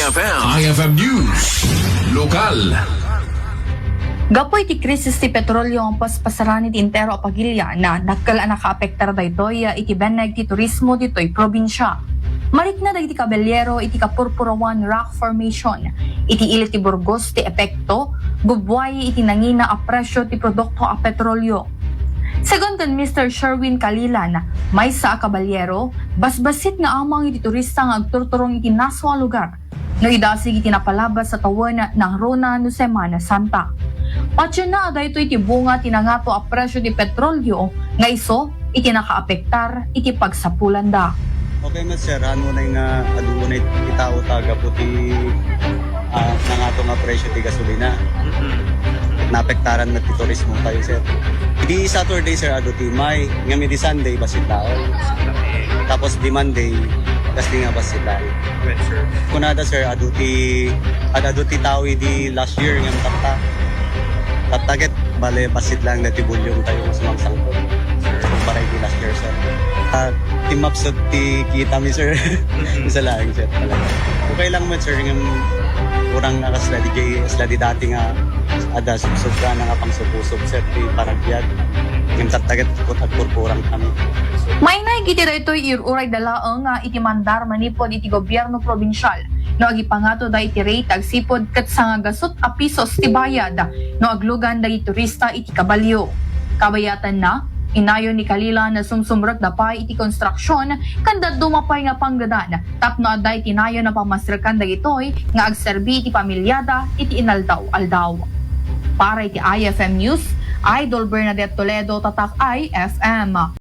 IFM News. Lokal. Gapoy ti krisis ti petrolyo ang paspasaran iti intero a pagilya na nakaapektar daytoy iti beneg ti turismo ditoy probinsya. Marik na dagiti kabelyero iti kapurpurawan rock formation. Iti ilit ti Burgos ti epekto, gubway iti nangina a presyo ti produkto a petrolyo. Segundan Mr. Sherwin Kalilan, may sa kabalyero, basbasit nga amang iti turista nga agturturong iti naswa lugar. No idasig iti napalabas sa tawen ng Rona no Semana Santa. Patyo na dahito iti bunga tinangato a presyo ti petrolyo nga iso iti nakaapektar iti pagsapulanda. Okay man sir, ano na yung adunay itao taga puti nangato nga presyo ti gasolina. Naapektaran na ti turismo tayo sir. Di Saturday sir ado ti May, ngami di Sunday basit tao. Tapos di Monday, tas di nga basit tao. Kunada sir ado ti tao di last year ngam tapta. Taptaget bale basit lang na ti bulyong tayo sumangsangko. Para di last year sir. Team ups ti kita mi sir. Isa lang sir talaga. Okay lang man sir ngam kurang sladi dati nga ada subsub ka na nga pang subusog sir ti paragbiag. Ngam taptaget at kurkurang kami. May naigiti daytoy iruray dalaang nga iti mandar manipod iti gobyerno probinsyal. No agipangato da iti rate agsipod ket sangagasot a pisos ti bayad no aglugan da turista iti kabalyo. Kabayatan na inayo ni Kalila na sumsumrot da pa iti konstruksyon kanda dumapay nga panggadan tapno aday tinayo na pamasrakan dagitoy nga agserbi iti pamilyada iti inaldaw-aldaw. Para iti IFM News, Idol Bernadette Toledo, Tatak IFM.